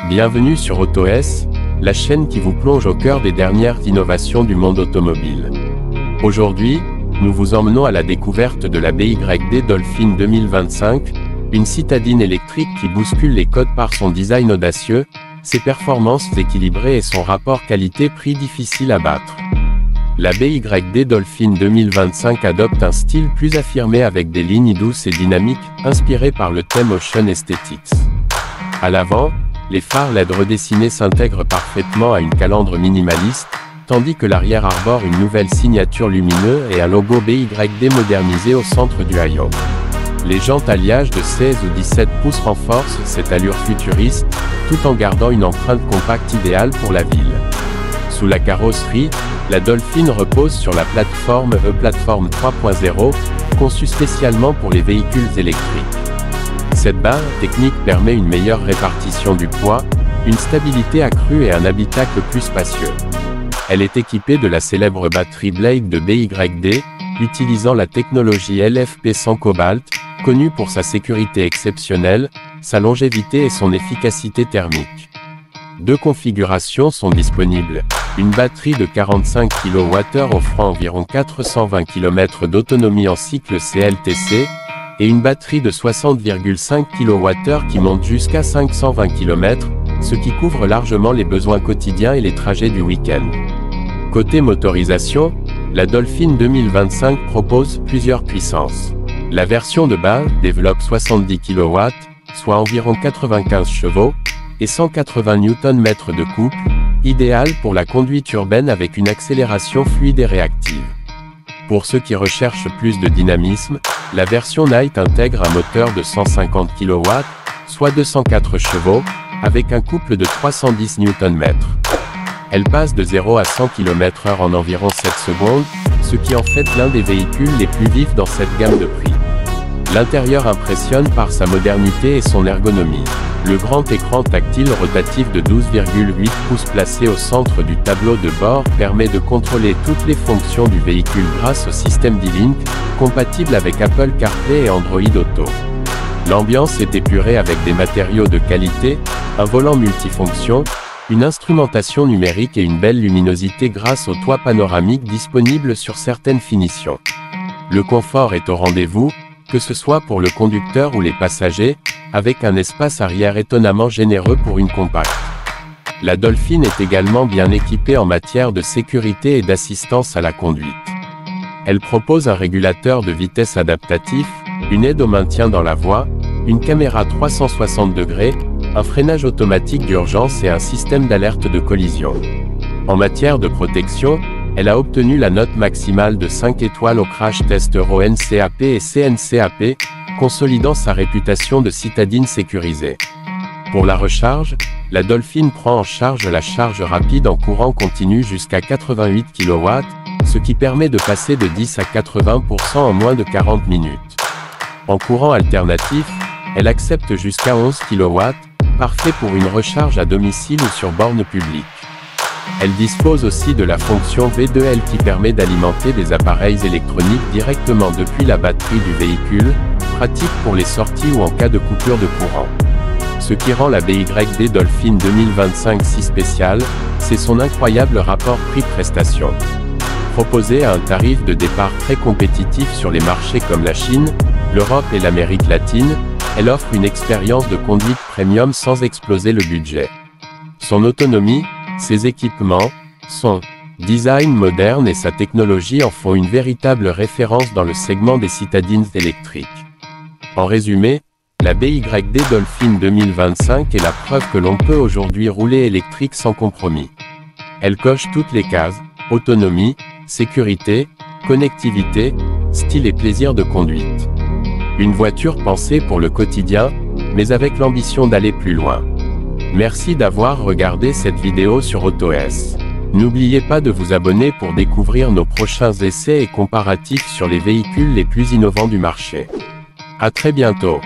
Bienvenue sur AutoS, la chaîne qui vous plonge au cœur des dernières innovations du monde automobile. Aujourd'hui, nous vous emmenons à la découverte de la BYD Dolphin 2025, une citadine électrique qui bouscule les codes par son design audacieux, ses performances équilibrées et son rapport qualité-prix difficile à battre. La BYD Dolphin 2025 adopte un style plus affirmé avec des lignes douces et dynamiques, inspirées par le thème Ocean Aesthetics. À l'avant, les phares LED redessinés s'intègrent parfaitement à une calandre minimaliste, tandis que l'arrière arbore une nouvelle signature lumineuse et un logo BYD modernisé au centre du haillon. Les jantes alliage de 16 ou 17 pouces renforcent cette allure futuriste, tout en gardant une empreinte compacte idéale pour la ville. Sous la carrosserie, la Dolphin repose sur la plateforme E-Platform 3.0, conçue spécialement pour les véhicules électriques. Cette barre technique permet une meilleure répartition du poids, une stabilité accrue et un habitacle plus spacieux. Elle est équipée de la célèbre batterie Blade de BYD, utilisant la technologie LFP100 Cobalt, connue pour sa sécurité exceptionnelle, sa longévité et son efficacité thermique. Deux configurations sont disponibles. Une batterie de 45 kWh offrant environ 420 km d'autonomie en cycle CLTC, et une batterie de 60,5 kWh qui monte jusqu'à 520 km, ce qui couvre largement les besoins quotidiens et les trajets du week-end. Côté motorisation, la Dolphin 2025 propose plusieurs puissances. La version de base développe 70 kW, soit environ 95 chevaux, et 180 Nm de couple, idéal pour la conduite urbaine avec une accélération fluide et réactive. Pour ceux qui recherchent plus de dynamisme, la version Night intègre un moteur de 150 kW, soit 204 chevaux, avec un couple de 310 Nm. Elle passe de 0 à 100 km/h en environ 7 secondes, ce qui en fait l'un des véhicules les plus vifs dans cette gamme de prix. L'intérieur impressionne par sa modernité et son ergonomie. Le grand écran tactile rotatif de 12,8 pouces placé au centre du tableau de bord permet de contrôler toutes les fonctions du véhicule grâce au système D-Link, compatible avec Apple CarPlay et Android Auto. L'ambiance est épurée avec des matériaux de qualité, un volant multifonction, une instrumentation numérique et une belle luminosité grâce au toit panoramique disponible sur certaines finitions. Le confort est au rendez-vous, que ce soit pour le conducteur ou les passagers, avec un espace arrière étonnamment généreux pour une compacte. La Dolphin est également bien équipée en matière de sécurité et d'assistance à la conduite. Elle propose un régulateur de vitesse adaptatif, une aide au maintien dans la voie, une caméra 360 degrés, un freinage automatique d'urgence et un système d'alerte de collision. En matière de protection, elle a obtenu la note maximale de 5 étoiles au crash test Euro NCAP et CNCAP, consolidant sa réputation de citadine sécurisée. Pour la recharge, la Dolphin prend en charge la charge rapide en courant continu jusqu'à 88 kW, ce qui permet de passer de 10 à 80% en moins de 40 minutes. En courant alternatif, elle accepte jusqu'à 11 kW, parfait pour une recharge à domicile ou sur borne publique. Elle dispose aussi de la fonction V2L qui permet d'alimenter des appareils électroniques directement depuis la batterie du véhicule, pratique pour les sorties ou en cas de coupure de courant. Ce qui rend la BYD Dolphin 2025 si spéciale, c'est son incroyable rapport prix-prestation. Proposée à un tarif de départ très compétitif sur les marchés comme la Chine, l'Europe et l'Amérique latine, elle offre une expérience de conduite premium sans exploser le budget. Son autonomie, ses équipements, son design moderne et sa technologie en font une véritable référence dans le segment des citadines électriques. En résumé, la BYD Dolphin 2025 est la preuve que l'on peut aujourd'hui rouler électrique sans compromis. Elle coche toutes les cases: autonomie, sécurité, connectivité, style et plaisir de conduite. Une voiture pensée pour le quotidien, mais avec l'ambition d'aller plus loin. Merci d'avoir regardé cette vidéo sur AutoS. N'oubliez pas de vous abonner pour découvrir nos prochains essais et comparatifs sur les véhicules les plus innovants du marché. À très bientôt.